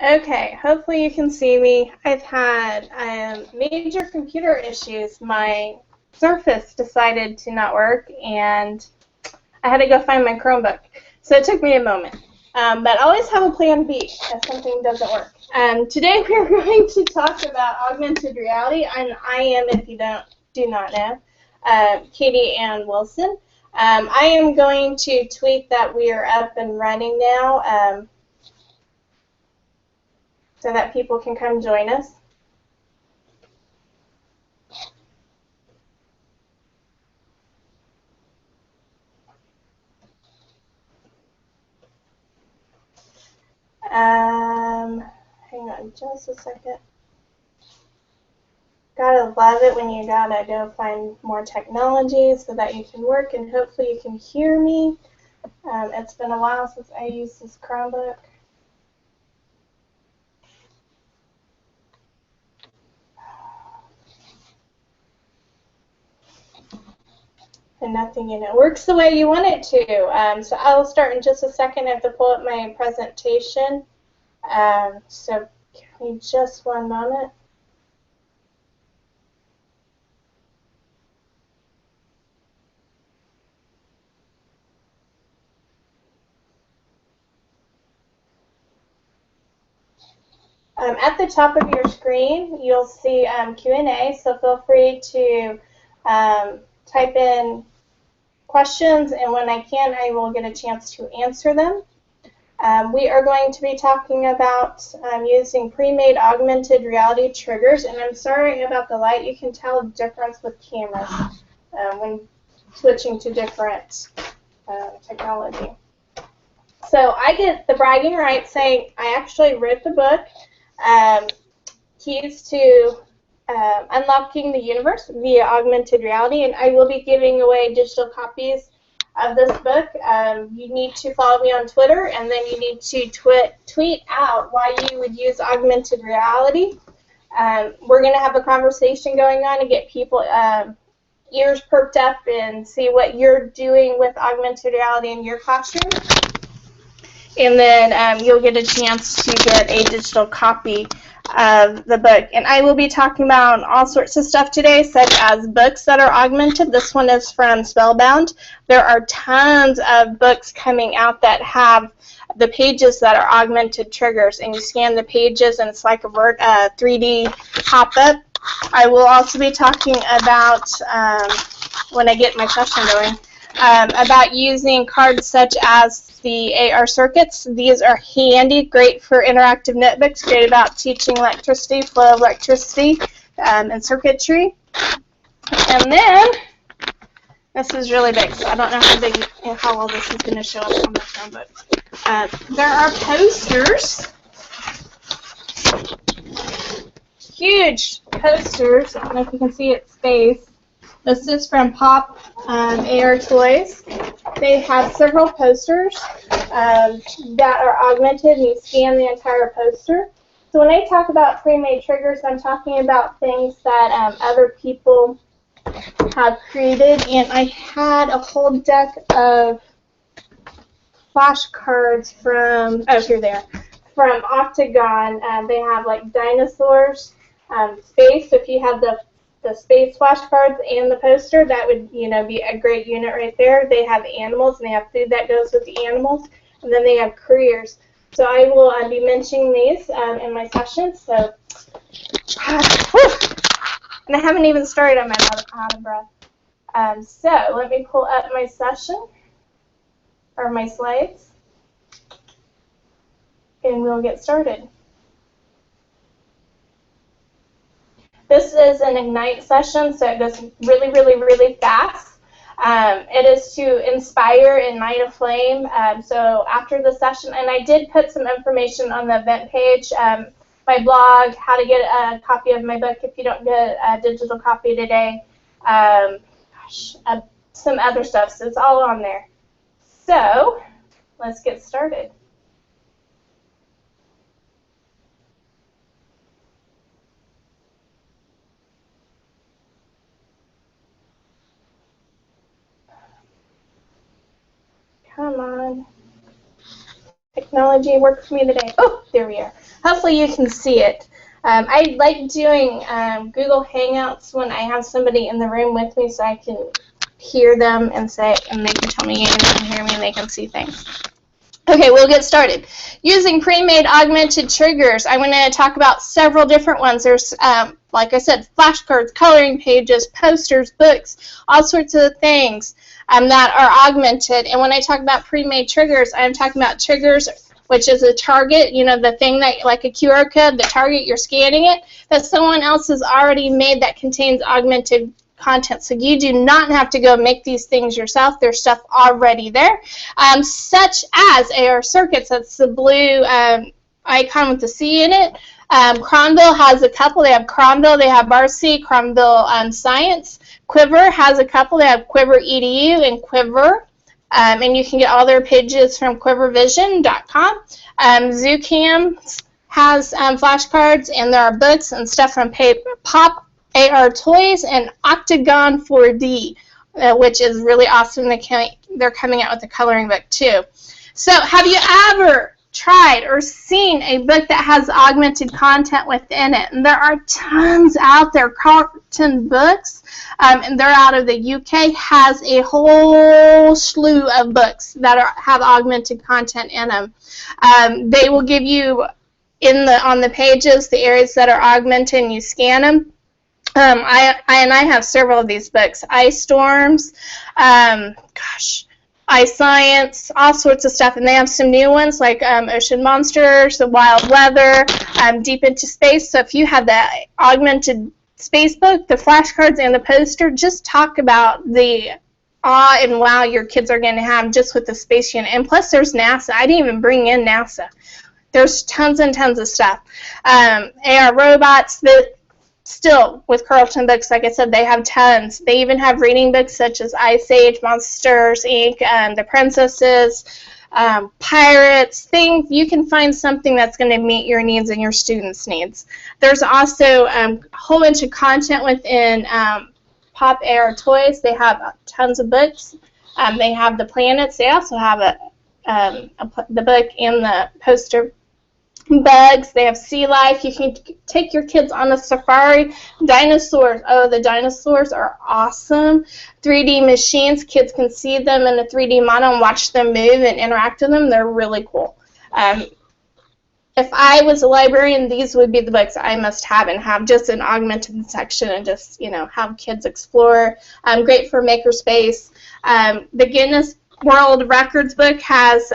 Okay, hopefully you can see me. I've had major computer issues. My Surface decided to not work, and I had to go find my Chromebook. So it took me a moment. But always have a plan B if something doesn't work. Today we're going to talk about augmented reality, and I am, if you do not know, Katie Ann Wilson. I am going to tweet that we are up and running now. So that people can come join us. Hang on just a second. Gotta love it when you gotta go find more technology so that you can work, and hopefully you can hear me. It's been a while since I used this Chromebook. And nothing in it works the way you want it to. So I'll start in just a second. I have to pull up my presentation. So give me just one moment. At the top of your screen, you'll see Q&A, so feel free to type in questions, and when I can, I will get a chance to answer them. We are going to be talking about using pre-made augmented reality triggers, and I'm sorry about the light. You can tell the difference with cameras when switching to different technology. So I get the bragging rights saying I actually wrote the book, Keys to Unlocking the Universe via Augmented Reality, and I will be giving away digital copies of this book. You need to follow me on Twitter, and then you need to tweet out why you would use augmented reality. We're going to have a conversation going on and get people ears perked up and see what you're doing with augmented reality in your classroom. And then you'll get a chance to get a digital copy of the book. And I will be talking about all sorts of stuff today, such as books that are augmented. This one is from Spellbound. There are tons of books coming out that have the pages that are augmented triggers, and you scan the pages and it's like a 3D pop-up. I will also be talking about, when I get my session going, about using cards such as the AR circuits. These are handy, great for interactive notebooks, great about teaching electricity, flow of electricity, and circuitry. And then, this is really big, so I don't know how big, how well this is going to show up on the phone, but there are posters, huge posters. I don't know if you can see its face. This is from Pop AR Toys. They have several posters that are augmented, and you scan the entire poster. So when I talk about pre-made triggers, I'm talking about things that other people have created. And I had a whole deck of flashcards from, oh, here they are, from Octagon. They have like dinosaurs, space. So if you have the space flashcards and the poster, that would, be a great unit right there. They have animals, and they have food that goes with the animals, and then they have careers. So I will be mentioning these in my session. So, and I haven't even started. I'm out of breath. So let me pull up my session, or my slides, and we'll get started. This is an Ignite session, so it goes really, really, really fast. It is to inspire and ignite a flame. So after the session, and I did put some information on the event page, my blog, how to get a copy of my book if you don't get a digital copy today, some other stuff, so it's all on there. So let's get started. Come on. technology work for me today? Oh, there we are. Hopefully you can see it. I like doing Google Hangouts when I have somebody in the room with me so I can hear them and say, and they can tell me and they can hear me and they can see things. Okay, we'll get started. Using pre-made augmented triggers, I'm going to talk about several different ones. There's, like I said, flashcards, coloring pages, posters, books, all sorts of things that are augmented. And when I talk about pre-made triggers, I'm talking about triggers, which is a target, you know, the thing that, like a QR code, the target, you're scanning it, that someone else has already made that contains augmented content. So you do not have to go make these things yourself. There's stuff already there, such as AR circuits. That's the blue icon with the C in it. Cronville has a couple. They have Cronville, they have RC, Cronville Science. Quiver has a couple. They have Quiver EDU and Quiver. And you can get all their pages from quivervision.com. ZooCam has flashcards, and there are books and stuff from Pop AR Toys and Octagon 4D, which is really awesome. They're coming out with a coloring book too. So have you ever tried or seen a book that has augmented content within it? And there are tons out there. Carlton Books, and they're out of the UK, has a whole slew of books that have augmented content in them. They will give you on the pages the areas that are augmented, and you scan them. I have several of these books. Ice Storms, Ice Science, all sorts of stuff, and they have some new ones like Ocean Monsters, The Wild Weather, Deep into Space. So if you have the augmented space book, the flashcards, and the poster, just talk about the awe and wow your kids are going to have just with the space unit. And plus there's NASA. I didn't even bring in NASA. There's tons and tons of stuff. AR robots that still, with Carlton Books, like I said, they have tons. They even have reading books such as Ice Age, Monsters, Inc., The Princesses, Pirates, things. You can find something that's going to meet your needs and your students' needs. There's also a whole bunch of content within Pop AR Toys. They have tons of books. They have the planets. They also have the book and the poster. Bugs, they have Sea Life. You can take your kids on a safari. Dinosaurs, oh, the dinosaurs are awesome. 3D machines, kids can see them in a 3D model and watch them move and interact with them. They're really cool. If I was a librarian, these would be the books I must have, and have just an augmented section and just, you know, have kids explore. Great for makerspace. The Guinness World Records book has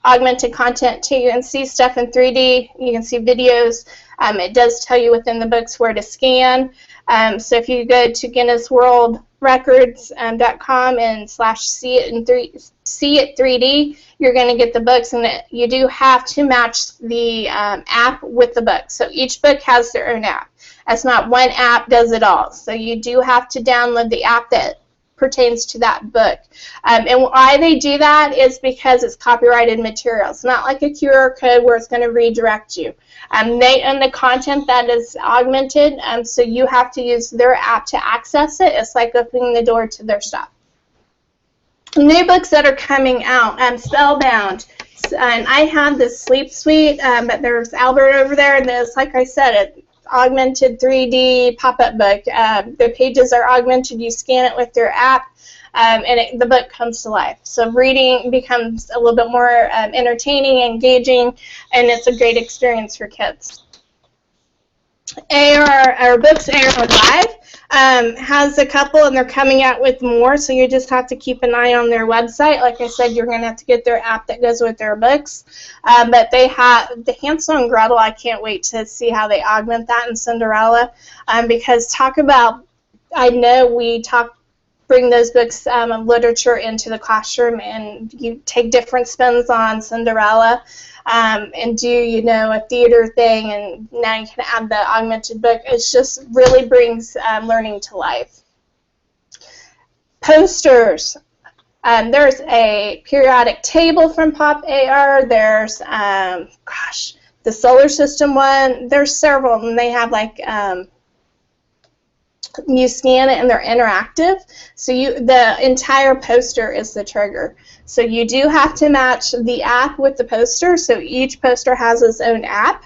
augmented content too. You can see stuff in 3D. You can see videos. It does tell you within the books where to scan. So if you go to GuinnessWorldRecords.com and /see it 3D, you're going to get the books, and you do have to match the app with the book. So each book has their own app. That's not one app does it all. So you do have to download the app that pertains to that book. And why they do that is because it's copyrighted material. It's not like a QR code where it's going to redirect you. They own the content that is augmented, so you have to use their app to access it. It's like opening the door to their stuff. New books that are coming out, Spellbound. And I have this Sleep Suite, but there's Albert over there, and there's, like I said, it augmented 3D pop-up book. The pages are augmented. You scan it with your app, and the book comes to life. So reading becomes a little bit more entertaining, engaging, and it's a great experience for kids. Books AR Live has a couple, and they're coming out with more, so you just have to keep an eye on their website. Like I said, you're going to have to get their app that goes with their books. But they have the Hansel and Gretel. I can't wait to see how they augment that in Cinderella, because talk about, I know we bring those books of literature into the classroom, and you take different spins on Cinderella. And do, you know, a theater thing, and now you can add the augmented book. It just really brings learning to life. Posters. There's a periodic table from Pop AR. There's, the solar system one. There's several, and they have like You scan it and they're interactive. So the entire poster is the trigger. So you do have to match the app with the poster. So each poster has its own app.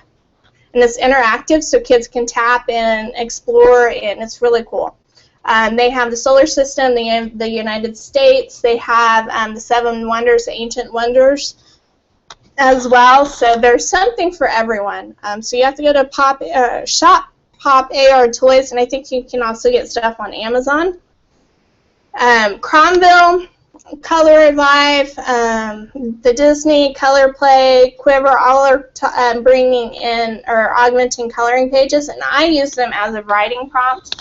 And it's interactive so kids can tap and explore, and it's really cool. They have the solar system, the United States. They have the 7 wonders, the ancient wonders as well. So there's something for everyone. So you have to go to shop Pop AR Toys, and I think you can also get stuff on Amazon. Cromville, Color Live, the Disney, Color Play, Quiver, all are bringing in or augmenting coloring pages, and I use them as a writing prompt.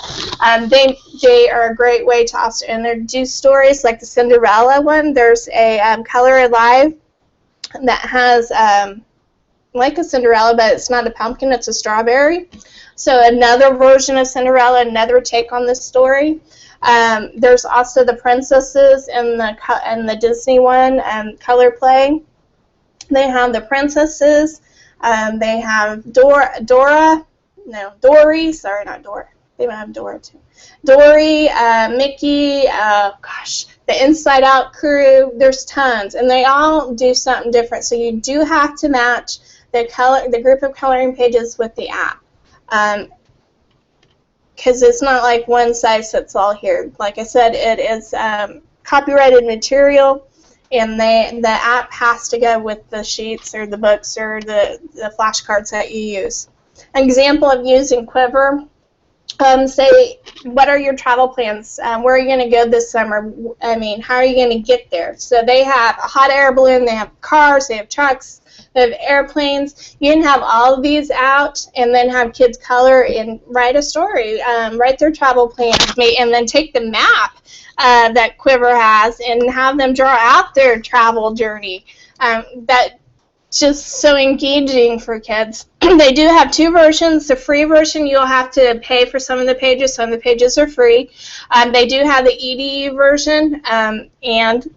They are a great way to also introduce stories like the Cinderella one. There's a Color Live that has like a Cinderella, but it's not a pumpkin, it's a strawberry. So another version of Cinderella, another take on this story. There's also the princesses in the Disney one, Color Play. They have the princesses. They have Dory. Sorry, not Dora. They might have Dora too. Dory, Mickey. The Inside Out crew. There's tons, and they all do something different. So you do have to match the group of coloring pages with the app. Because it's not like one size fits all here. Like I said, it is copyrighted material, and the app has to go with the sheets or the books or the flashcards that you use. An example of using Quiver, say, what are your travel plans? Where are you going to go this summer? I mean, how are you going to get there? So they have a hot air balloon, they have cars, they have trucks, they have airplanes. You can have all of these out and then have kids color and write a story, write their travel plans, and then take the map that Quiver has and have them draw out their travel journey. That's just so engaging for kids. They do have 2 versions. The free version, you'll have to pay for some of the pages. Some of the pages are free. They do have the EDU version, and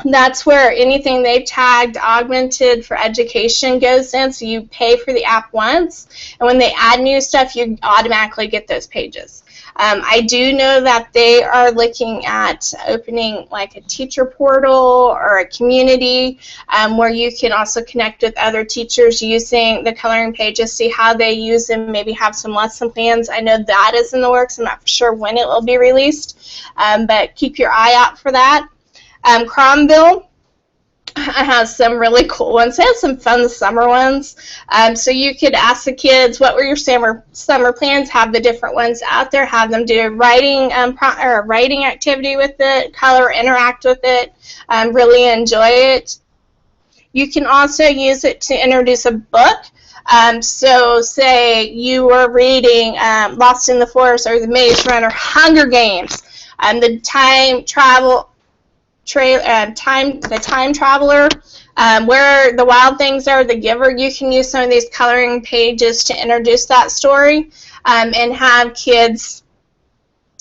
that's where anything they've tagged Augmented for education goes in, so you pay for the app once, and when they add new stuff, you automatically get those pages. I do know that they are looking at opening like a teacher portal or a community where you can also connect with other teachers using the coloring pages, see how they use them, maybe have some lesson plans. I know that is in the works. I'm not sure when it will be released, but keep your eye out for that. Cromville has some really cool ones. They have some fun summer ones. So you could ask the kids, what were your summer plans? Have the different ones out there. Have them do a writing activity with it, color, interact with it, really enjoy it. You can also use it to introduce a book. So say you were reading Lost in the Forest or The Maze Runner, Hunger Games, the Time Traveler, Where the Wild Things Are, The Giver. You can use some of these coloring pages to introduce that story and have kids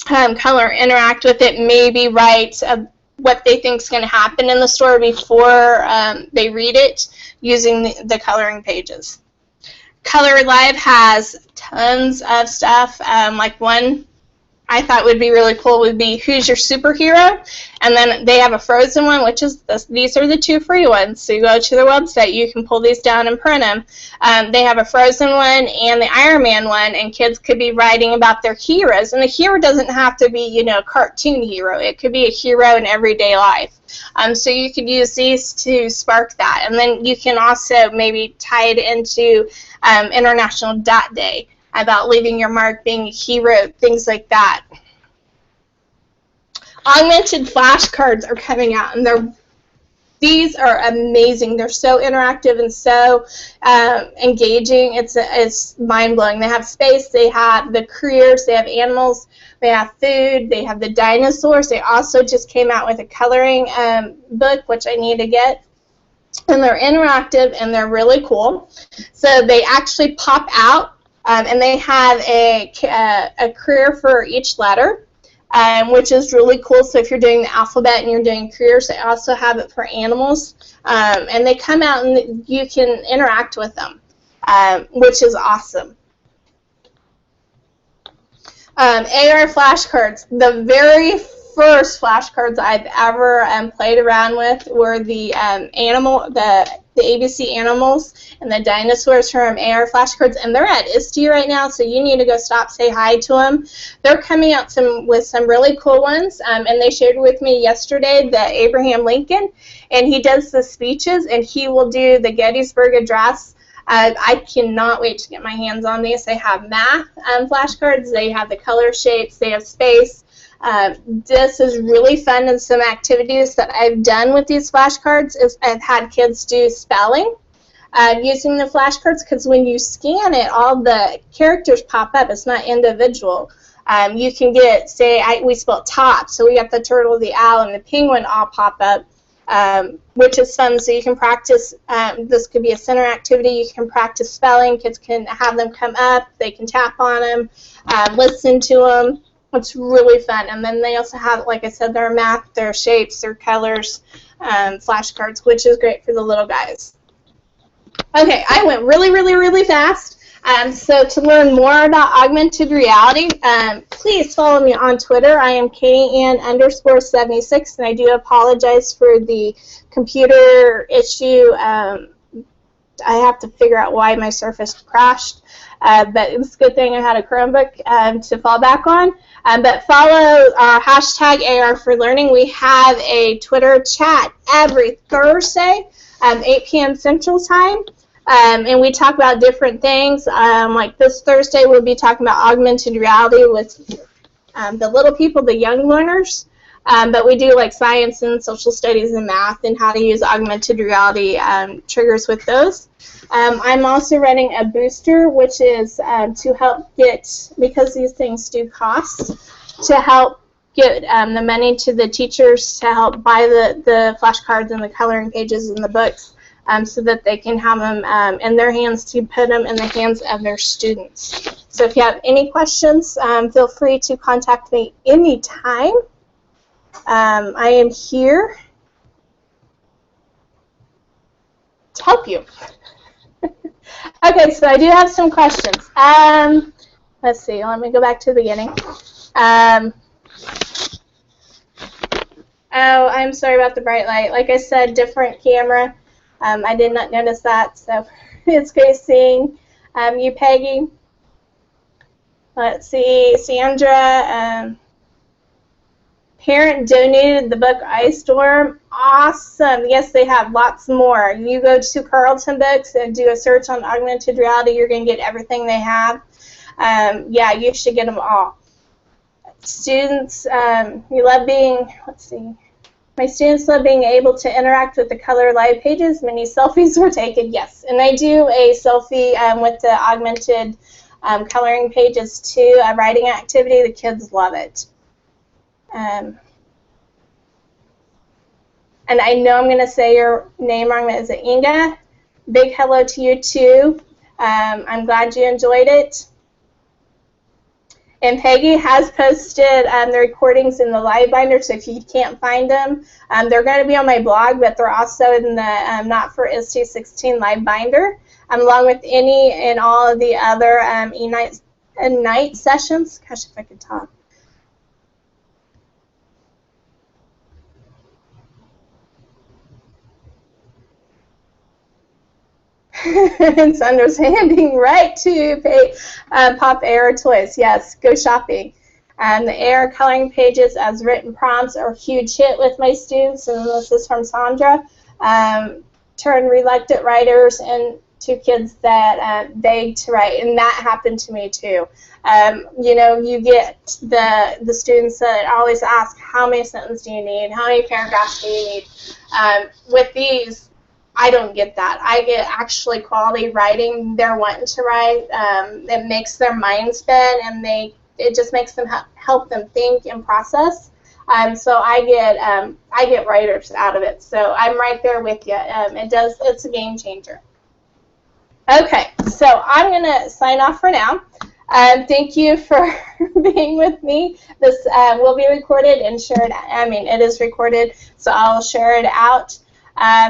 color, interact with it, maybe write what they think is going to happen in the story before they read it using the coloring pages. Color Live has tons of stuff. Like one I thought would be really cool would be Who's Your Superhero? And then they have a Frozen one, which is these are the 2 free ones. So you go to their website, you can pull these down and print them. They have a Frozen one and the Iron Man one, and kids could be writing about their heroes. And the hero doesn't have to be, a cartoon hero. It could be a hero in everyday life. So you could use these to spark that. And then you can also maybe tie it into International Dot Day, about leaving your mark, being a hero, things like that. Augmented flashcards are coming out, and these are amazing. They're so interactive and so engaging. It's mind-blowing. They have space, they have the careers, they have animals, they have food, they have the dinosaurs. They also just came out with a coloring book, which I need to get. And they're interactive, and they're really cool. So they actually pop out. And they have a career for each letter, which is really cool. So if you're doing the alphabet and you're doing careers, they also have it for animals. And they come out and you can interact with them, which is awesome. AR flashcards. The very first flashcards I've ever played around with were the the ABC animals and the dinosaurs from AR flashcards, and they're at ISTE right now, so you need to go stop, say hi to them. They're coming out with some really cool ones, and they shared with me yesterday the Abraham Lincoln, and he does the speeches, and he will do the Gettysburg Address. I cannot wait to get my hands on these. They have math flashcards, they have the color shapes, they have space. This is really fun, and some activities that I've done with these flashcards is I've had kids do spelling using the flashcards, because when you scan it, all the characters pop up. It's not individual. You can get, say, we spelled top, so we got the turtle, the owl, and the penguin all pop up. Which is fun, so you can practice. This could be a center activity. You can practice spelling. Kids can have them come up. They can tap on them, listen to them. It's really fun. And then they also have, like I said, their math, their shapes, their colors, flashcards, which is great for the little guys. Okay, I went really, really, really fast. So to learn more about augmented reality, please follow me on Twitter. I am KatieAnn_76, and I do apologize for the computer issue. I have to figure out why my Surface crashed, but it's a good thing I had a Chromebook to fall back on. But follow our hashtag AR for Learning. We have a Twitter chat every Thursday, 8 p.m. Central Time. And we talk about different things. Like this Thursday, we'll be talking about augmented reality with the little people, the young learners. But we do like science and social studies and math and how to use augmented reality triggers with those. I'm also running a booster, which is to help get, because these things do cost, to help get the money to the teachers to help buy the flashcards and the coloring pages and the books. So that they can have them in their hands to put them in the hands of their students. So if you have any questions, feel free to contact me anytime. I am here to help you. Okay, so I do have some questions. Let's see, let me go back to the beginning. Oh, I'm sorry about the bright light. Like I said, different camera. I did not notice that, so it's great seeing you, Peggy. Let's see, Sandra. Parent donated the book Ice Storm. Awesome. Yes, they have lots more. You go to Carlton Books and do a search on augmented reality. You're going to get everything they have. Yeah, you should get them all. Students, you love being, let's see. My students love being able to interact with the color live pages. Many selfies were taken, yes. And I do a selfie with the augmented coloring pages too, a writing activity. The kids love it. And I know I'm going to say your name wrong, but is it Inga? Big hello to you too. I'm glad you enjoyed it. And Peggy has posted the recordings in the live binder, so if you can't find them, they're going to be on my blog, but they're also in the Not for ISTE 16 live binder, along with any and all of the other night sessions. Gosh, if I could talk. And Sandra's handing right to Pop AR Toys. Yes, go shopping. The AR coloring pages as written prompts are a huge hit with my students, and this is from Sandra. Turn reluctant writers into kids that beg to write, and that happened to me too. You know, you get the students that always ask, how many sentences do you need? How many paragraphs do you need? With these, I don't get that. I get actually quality writing. They're wanting to write. It makes their mind spin, and it just makes them help them think and process. So I get writers out of it. So I'm right there with you. It's a game changer. Okay, so I'm gonna sign off for now. Thank you for being with me. This will be recorded and shared. I mean, it is recorded, so I'll share it out.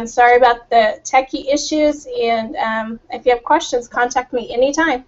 Sorry about the techie issues, and if you have questions, contact me anytime.